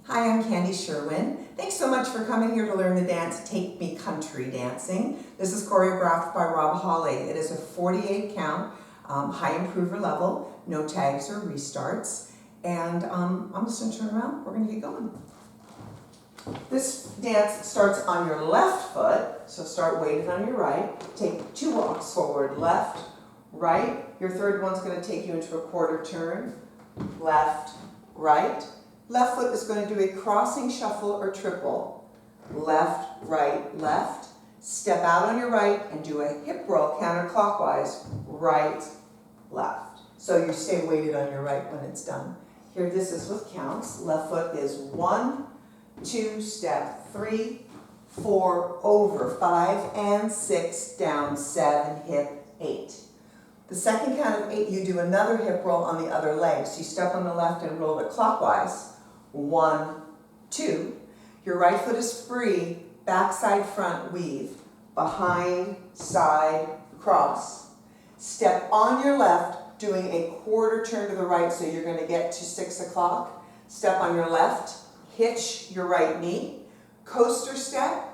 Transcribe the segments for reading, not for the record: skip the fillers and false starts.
Hi, I'm Sherwin. Thanks so much for coming here to learn the dance Take Me Country Dancing. This is choreographed by Rob Hawley. It is a 48 count, high improver level, no tags or restarts. And I'm just going to turn around. We're going to get going. This dance starts on your left foot, so start weighted on your right. Take 2 walks forward, left, right. Your third one's going to take you into a quarter turn, left, right. Left foot is going to do a crossing shuffle or triple, left, right, left. Step out on your right and do a hip roll counterclockwise, right, left. So you stay weighted on your right when it's done. Here, this is with counts. Left foot is 1, 2, step, 3, 4, over, 5 and 6, down, 7, hip, 8. The second count of 8, you do another hip roll on the other leg. So you step on the left and roll it clockwise. 1, 2. Your right foot is free, back, side, front, weave, behind, side, cross. Step on your left, doing a quarter turn to the right, so you're going to get to 6 o'clock. Step on your left, hitch your right knee, coaster step,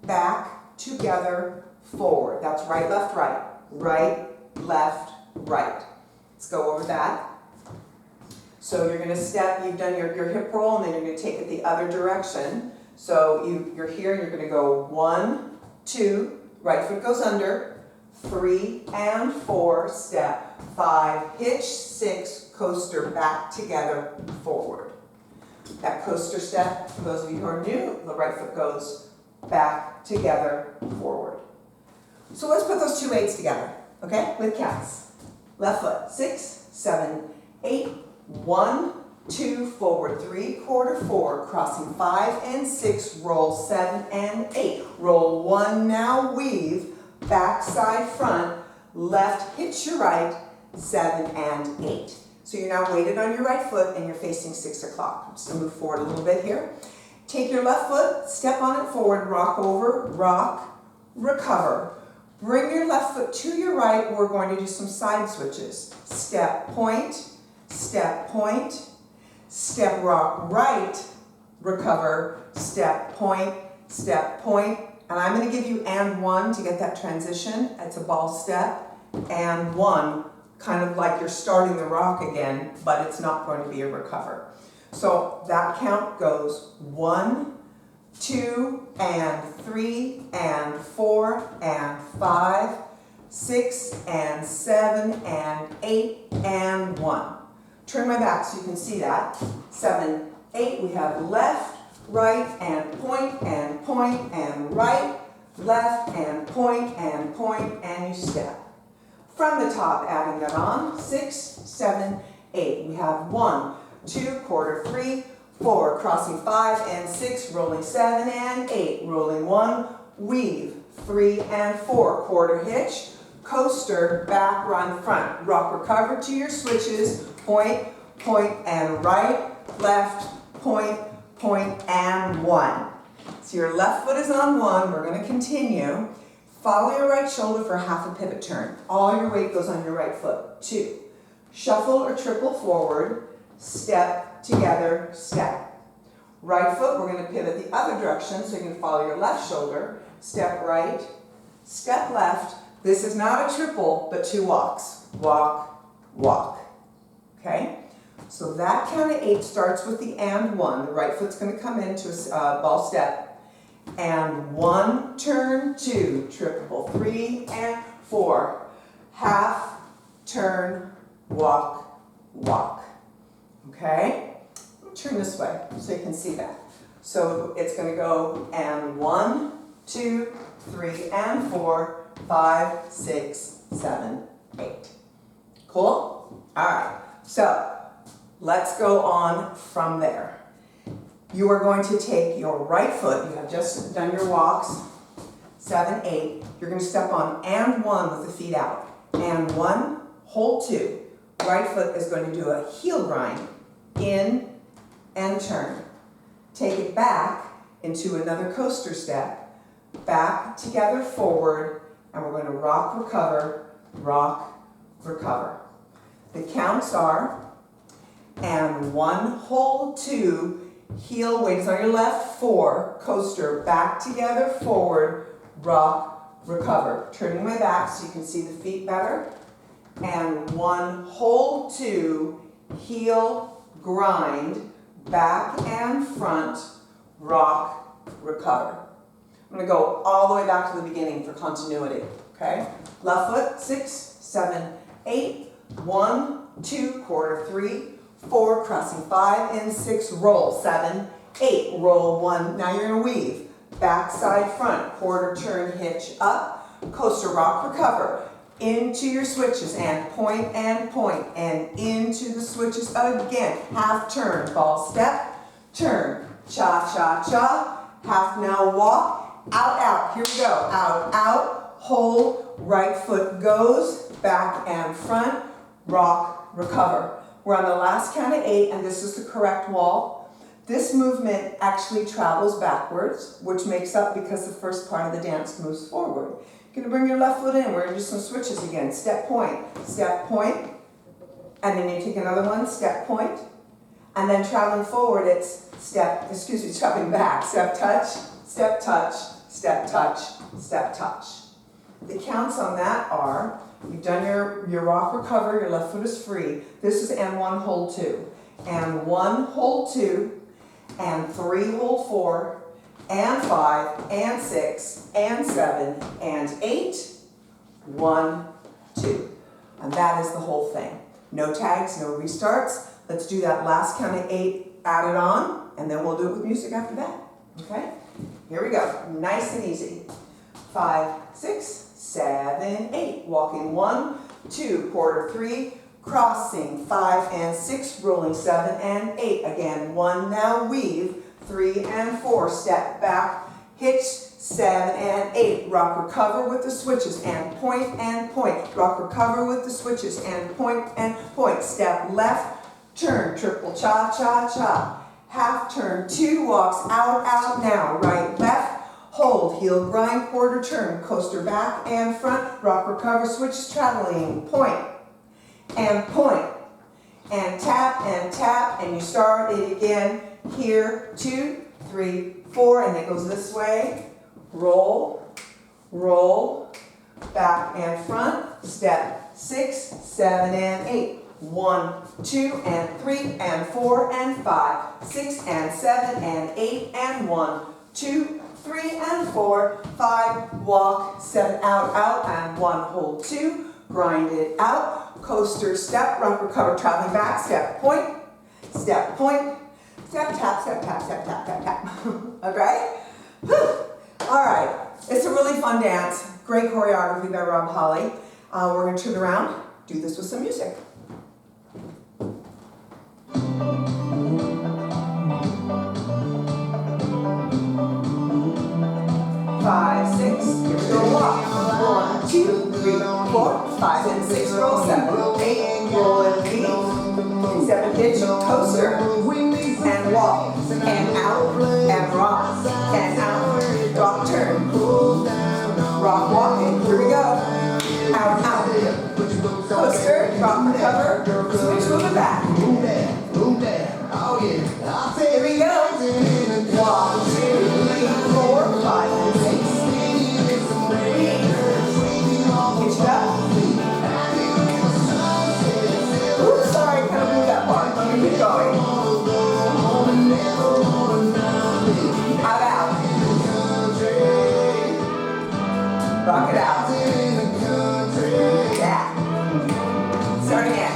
back, together, forward. That's right, left, right. Right, left, right. Let's go over that. So you're going to step, you've done your hip roll, and then you're going to take it the other direction. So you're here, and you're going to go 1, 2, right foot goes under, 3 and 4, step, 5, hitch, 6, coaster, back, together, forward. That coaster step, for those of you who are new, the right foot goes back, together, forward. So let's put those 2 weights together, okay, with counts. Left foot, 6, 7, 8, 1, 2, forward, 3, quarter, 4, crossing 5 and 6, roll 7 and 8. Roll 1 now, weave, back, side, front, left, hitch your right, 7 and 8. So you're now weighted on your right foot and you're facing 6 o'clock. I'm just going to move forward a little bit here. Take your left foot, step on it forward, rock over, rock, recover. Bring your left foot to your right. We're going to do some side switches. Step, point, step, point, step, rock, right, recover, step, point, and I'm going to give you and 1 to get that transition. It's a ball step, and 1, kind of like you're starting the rock again, but it's not going to be a recover. So that count goes 1, 2, and 3, and 4, and 5, 6, and 7, and 8, and 1. Turn my back so you can see that. 7, 8, we have left, right, and right, left, and you step. From the top, adding that on, 6, 7, 8. We have 1, 2, quarter, 3, 4, crossing 5 and 6, rolling 7 and 8, rolling 1, weave, 3 and 4, quarter hitch, coaster, back, run, front, rock, recover to your switches, point, and right, left, point, and 1. So your left foot is on 1, we're going to continue. Follow your right shoulder for half a pivot turn. All your weight goes on your right foot. 2. Shuffle or triple forward, step, together, step. Right foot, we're going to pivot the other direction so you can follow your left shoulder. Step right, step left. This is not a triple, but 2 walks. Walk, walk. Okay? So that count of 8 starts with the and 1. The right foot's going to come into a ball step. And 1, turn, 2, triple, 3 and 4. Half, turn, walk, walk. Okay? Turn this way so you can see that. So it's going to go and 1, 2, 3 and 4, 5, 6, 7, 8. Cool? All right. So let's go on from there. You are going to take your right foot, you have just done your walks, 7, 8, you're going to step on and 1 with the feet out, and 1, hold 2, right foot is going to do a heel grind, in and turn. Take it back into another coaster step, back, together, forward, and we're going to rock, recover, rock, recover. The counts are, and 1, hold 2, heel, weight is on your left, 4, coaster, back together, forward, rock, recover. Turning my back so you can see the feet better. And 1, hold, 2, heel, grind, back and front, rock, recover. I'm going to go all the way back to the beginning for continuity, okay? Left foot, 6, 7, 8, 1, 2, quarter, 3, 4, crossing 5 and 6, roll, 7, 8, roll 1, now you're going to weave, back, side, front, quarter turn, hitch up, coaster, rock, recover, into your switches, and into the switches again, half turn, ball step, turn, cha, cha, cha, half now walk, out, out, here we go, out, out, hold, right foot goes, back and front, rock, recover. We're on the last count of 8, and this is the correct wall. This movement actually travels backwards, which makes up because the first part of the dance moves forward. You're going to bring your left foot in. We're going to do some switches again. Step, point, and then you take another one, step, point, and then traveling forward, it's traveling back, step, touch, step, touch, step, touch, step, touch. The counts on that are, you've done your rock, recover, your left foot is free. This is and 1, hold 2. And 1, hold 2, and 3, hold 4, and 5, and 6, and 7, and 8, 1, 2. And that is the whole thing. No tags, no restarts. Let's do that last count of 8 added on, and then we'll do it with music after that. Okay? Here we go. Nice and easy. 5, 6, 7, 8. Walking 1, 2, quarter 3, crossing 5 and 6, rolling 7 and 8. Again, 1 now weave, 3 and 4, step back, hitch, 7 and 8, rock, recover with the switches, and point, rock, recover with the switches, and point, step left, turn, triple cha, cha, cha, half turn, 2 walks, out, out now, right, left, hold, heel, grind, quarter turn, coaster back and front, rock, recover, switches, traveling, point, and tap, and you start it again, here, 2, 3, 4, and it goes this way, roll, roll, back and front, step, 6, 7, and 8, 1, 2, and 3, and 4, and 5, 6, and 7, and 8, and 1, 2, 3, and 4, 5, walk, 7, out, out, and 1, hold 2, grind it out, coaster, step, rock, recover, traveling back, step, point, step, tap, step, tap, step, tap, tap, tap. Okay? All right. It's a really fun dance. Great choreography by Rob Holly. We're going to turn around, do this with some music. 5, 6, here we go, walk. 1, 2, 3, 4, 5, and 6, roll, 7, 8, roll and leave, 7, hitch, coaster, and walk, and out, and rock, and out, rock, turn, rock, walking, here we go, out, out, coaster, rock, recover, switch, move it back, here we go, 1, 2, 3, 4, 5, and 6, hitch it up, oops, sorry, kind of moved that part, let me keep going, out, out, rock it out, yeah, start again.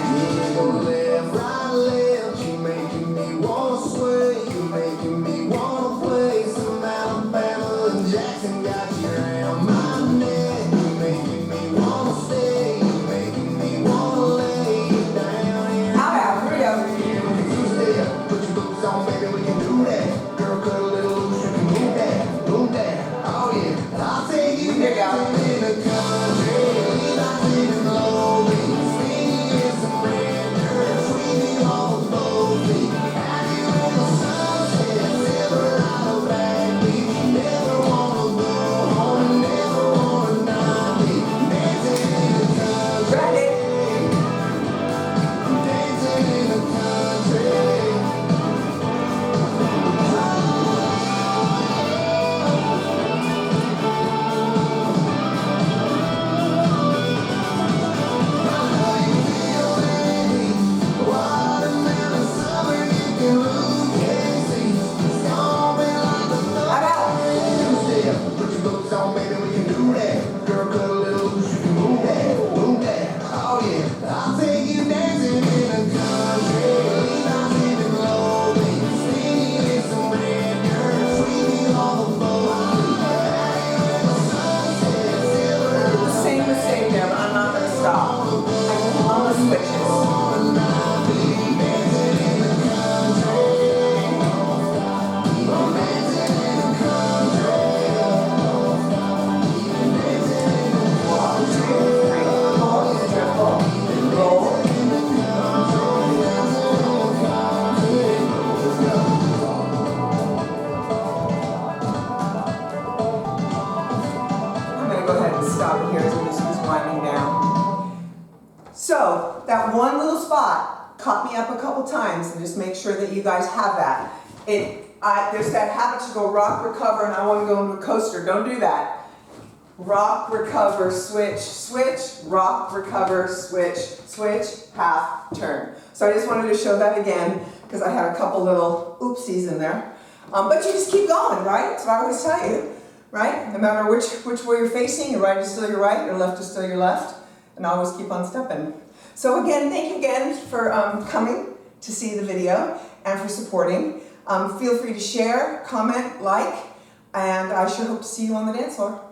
caught me up a couple times and just make sure that you guys have that. There's that habit to go rock, recover, and I want to go into a coaster. Don't do that. Rock, recover, switch, switch, rock, recover, switch, switch, half, turn. So I just wanted to show that again because I had a couple little oopsies in there. But you just keep going, right? That's what I always tell you, right? No matter which way you're facing, your right is still your right, your left is still your left, and always keep on stepping. So again, thank you again for coming to see the video and for supporting. Feel free to share, comment, like, and I sure hope to see you on the dance floor.